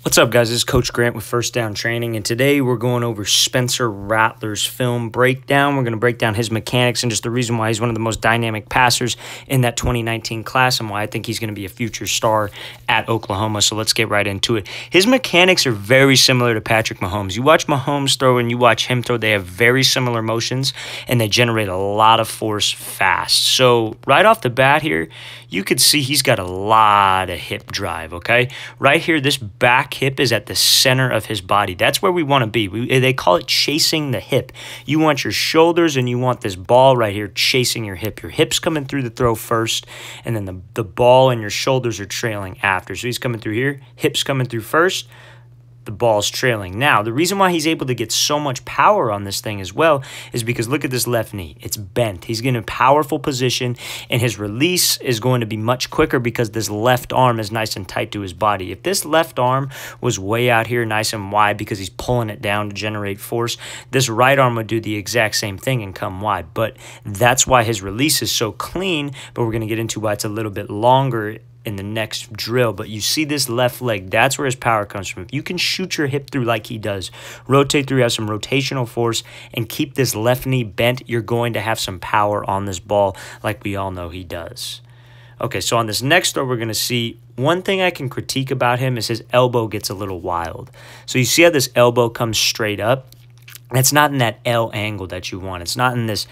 What's up, guys? This is Coach Grant with First Down Training, and today we're going over Spencer Rattler's film breakdown. We're going to break down his mechanics and just the reason why he's one of the most dynamic passers in that 2019 class and why I think he's going to be a future star at Oklahoma. So let's get right into it. His mechanics are very similar to Patrick Mahomes. You watch Mahomes throw and you watch him throw, they have very similar motions, and they generate a lot of force fast. So right off the bat here, you could see he's got a lot of hip drive, okay? Right here, this back hip is at the center of his body. That's where we want to be. They call it chasing the hip. You want your shoulders and you want this ball right here chasing your hip. Your hip's coming through the throw first, and then the ball and your shoulders are trailing after. So he's coming through here, hips coming through first, the ball's trailing. Now, the reason why he's able to get so much power on this thing as well is because look at this left knee. It's bent. He's in a powerful position, and his release is going to be much quicker because this left arm is nice and tight to his body. If this left arm was way out here nice and wide because he's pulling it down to generate force, this right arm would do the exact same thing and come wide. But that's why his release is so clean, but we're going to get into why it's a little bit longer in the next drill. But you see this left leg, that's where his power comes from. If you can shoot your hip through like he does, rotate through, have some rotational force, and keep this left knee bent, you're going to have some power on this ball like we all know he does. Okay, so on this next throw, we're going to see one thing I can critique about him is his elbow gets a little wild. So you see how this elbow comes straight up? That's not in that L angle that you want. It's not in this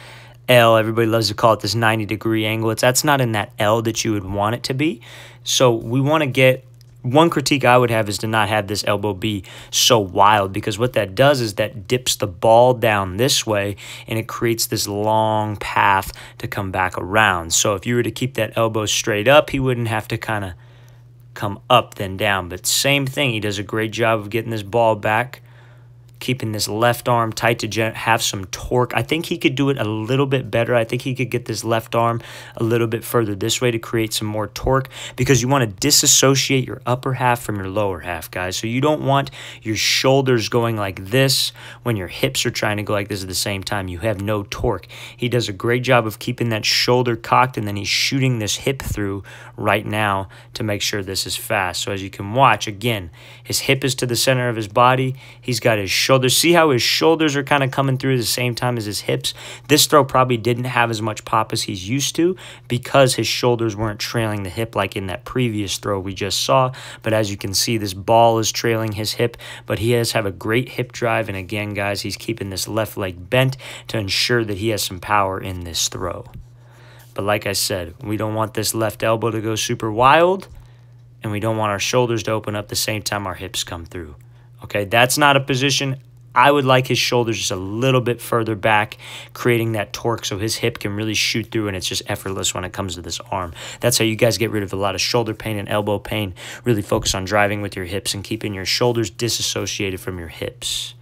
L, everybody loves to call it this 90-degree angle. That's not in that L that you would want it to be. So we want to get, one critique I would have is to not have this elbow be so wild, because what that does is that dips the ball down this way and it creates this long path to come back around. So if you were to keep that elbow straight up, he wouldn't have to kind of come up then down. But same thing, he does a great job of getting this ball back, keeping this left arm tight to have some torque. I think he could do it a little bit better. I think he could get this left arm a little bit further this way to create some more torque, because you want to disassociate your upper half from your lower half, guys. So you don't want your shoulders going like this when your hips are trying to go like this at the same time. You have no torque. He does a great job of keeping that shoulder cocked, and then he's shooting this hip through right now to make sure this is fast. So as you can watch, again, his hip is to the center of his body. He's got his shoulders. See how his shoulders are kind of coming through at the same time as his hips? This throw probably didn't have as much pop as he's used to because his shoulders weren't trailing the hip like in that previous throw we just saw. But as you can see, this ball is trailing his hip, but he has have a great hip drive. And again, guys, he's keeping this left leg bent to ensure that he has some power in this throw. But like I said, we don't want this left elbow to go super wild, and we don't want our shoulders to open up the same time our hips come through. Okay, that's not a position. I would like his shoulders just a little bit further back, creating that torque so his hip can really shoot through and it's just effortless when it comes to this arm. That's how you guys get rid of a lot of shoulder pain and elbow pain. Really focus on driving with your hips and keeping your shoulders disassociated from your hips.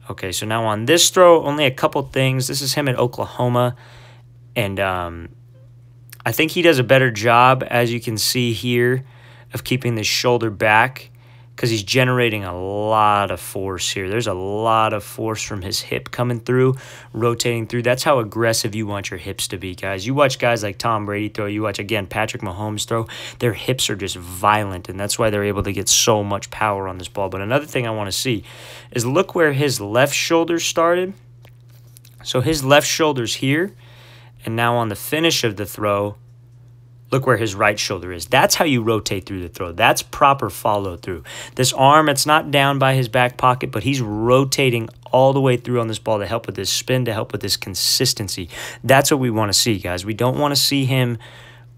Okay, so now on this throw, only a couple things. This is him at Oklahoma, and I think he does a better job, as you can see here, of keeping the shoulder back, because he's generating a lot of force here. There's a lot of force from his hip coming through, rotating through. That's how aggressive you want your hips to be, guys. You watch guys like Tom Brady throw. You watch, again, Patrick Mahomes throw. Their hips are just violent, and that's why they're able to get so much power on this ball. But another thing I want to see is look where his left shoulder started. So his left shoulder's here, and now on the finish of the throw, look where his right shoulder is. That's how you rotate through the throw. That's proper follow through. This arm, it's not down by his back pocket, but he's rotating all the way through on this ball to help with his spin, to help with his consistency. That's what we want to see, guys. We don't want to see him.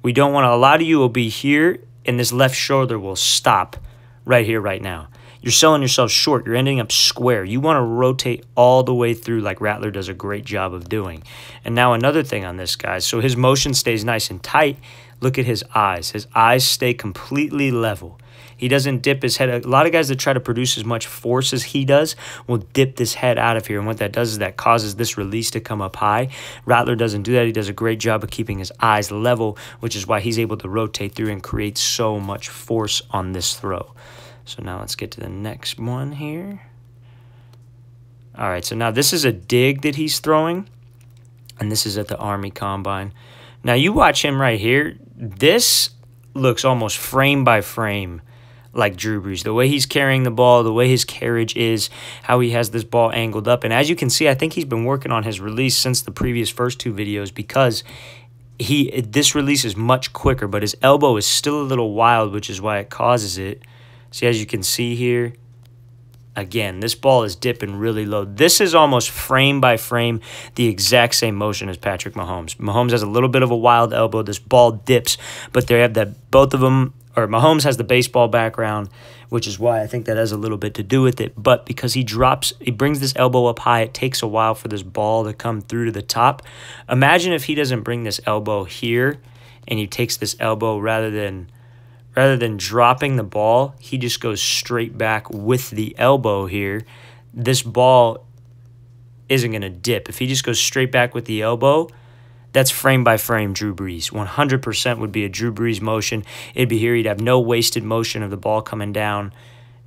We don't want to, a lot of you will be here, and this left shoulder will stop right here, right now. You're selling yourself short. You're ending up square. You want to rotate all the way through like Rattler does a great job of doing. And now another thing on this, guys. So his motion stays nice and tight. Look at his eyes. His eyes stay completely level. He doesn't dip his head. A lot of guys that try to produce as much force as he does will dip this head out of here. And what that does is that causes this release to come up high. Rattler doesn't do that. He does a great job of keeping his eyes level, which is why he's able to rotate through and create so much force on this throw. So now let's get to the next one here. All right, so now this is a dig that he's throwing, and this is at the Army Combine. Now you watch him right here. This looks almost frame by frame like Drew Brees. The way he's carrying the ball, the way his carriage is, how he has this ball angled up. And as you can see, I think he's been working on his release since the previous first 2 videos, because this release is much quicker, but his elbow is still a little wild, which is why it causes it. See, as you can see here, again, this ball is dipping really low. This is almost frame by frame the exact same motion as Patrick Mahomes. Mahomes has a little bit of a wild elbow. This ball dips, but they have that, both of them, or Mahomes has the baseball background, which is why I think that has a little bit to do with it. But because he brings this elbow up high, it takes a while for this ball to come through to the top. Imagine if he doesn't bring this elbow here and he takes this elbow rather than dropping the ball, he just goes straight back with the elbow here. This ball isn't going to dip. If he just goes straight back with the elbow, that's frame by frame Drew Brees. 100% would be a Drew Brees motion. It'd be here. He'd have no wasted motion of the ball coming down,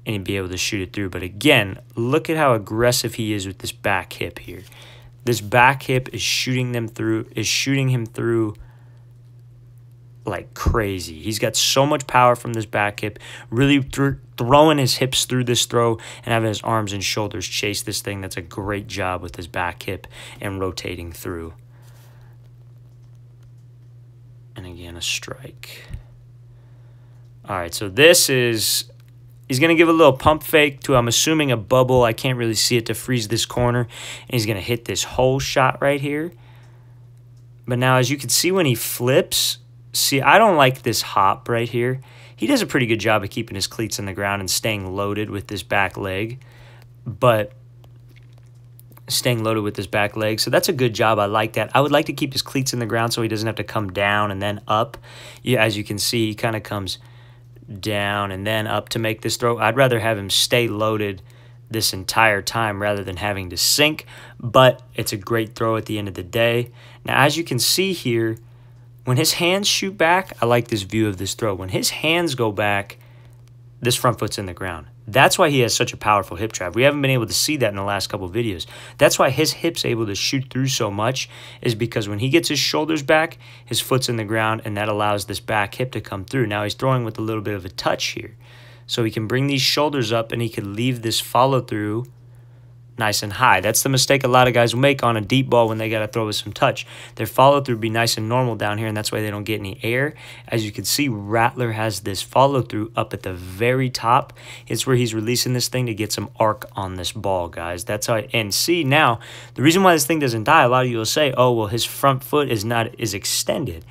and he'd be able to shoot it through. But again, look at how aggressive he is with this back hip here. This back hip is shooting him through like crazy. He's got so much power from this back hip, really throwing his hips through this throw and having his arms and shoulders chase this thing. That's a great job with his back hip and rotating through. And again, a strike. All right, so this is, he's going to give a little pump fake to, I'm assuming, a bubble. I can't really see it, to freeze this corner. And he's going to hit this hole shot right here. But now, as you can see when he flips, see, I don't like this hop right here. He does a pretty good job of keeping his cleats in the ground and staying loaded with this back leg. So that's a good job. I like that. I would like to keep his cleats in the ground so he doesn't have to come down and then up. Yeah, as you can see, he kind of comes down and then up to make this throw. I'd rather have him stay loaded this entire time rather than having to sink, but it's a great throw at the end of the day. Now, as you can see here, when his hands shoot back, I like this view of this throw. When his hands go back, this front foot's in the ground. That's why he has such a powerful hip drive. We haven't been able to see that in the last couple of videos. That's why his hip's able to shoot through so much, is because when he gets his shoulders back, his foot's in the ground, and that allows this back hip to come through. Now he's throwing with a little bit of a touch here. So he can bring these shoulders up, and he can leave this follow-through nice and high. That's the mistake a lot of guys will make on a deep ball when they got to throw with some touch. Their follow-through be nice and normal down here, and that's why they don't get any air. As you can see, Rattler has this follow-through up at the very top. It's where he's releasing this thing to get some arc on this ball, guys. That's how. And see, now, the reason why this thing doesn't die, a lot of you will say, oh, well, his front foot is extended.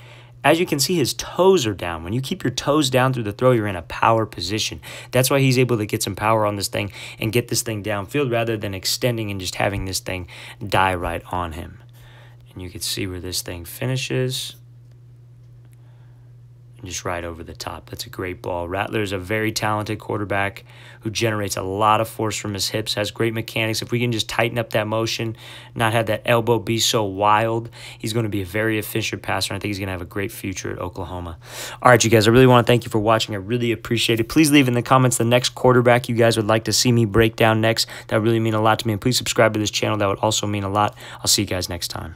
As you can see, his toes are down. When you keep your toes down through the throw, you're in a power position. That's why he's able to get some power on this thing and get this thing downfield rather than extending and just having this thing die right on him. And you can see where this thing finishes. And just right over the top. That's a great ball. Rattler is a very talented quarterback who generates a lot of force from his hips, has great mechanics. If we can just tighten up that motion, not have that elbow be so wild, he's going to be a very efficient passer, and I think he's going to have a great future at Oklahoma. All right, you guys, I really want to thank you for watching. I really appreciate it. Please leave in the comments the next quarterback you guys would like to see me break down next. That would really mean a lot to me, and please subscribe to this channel. That would also mean a lot. I'll see you guys next time.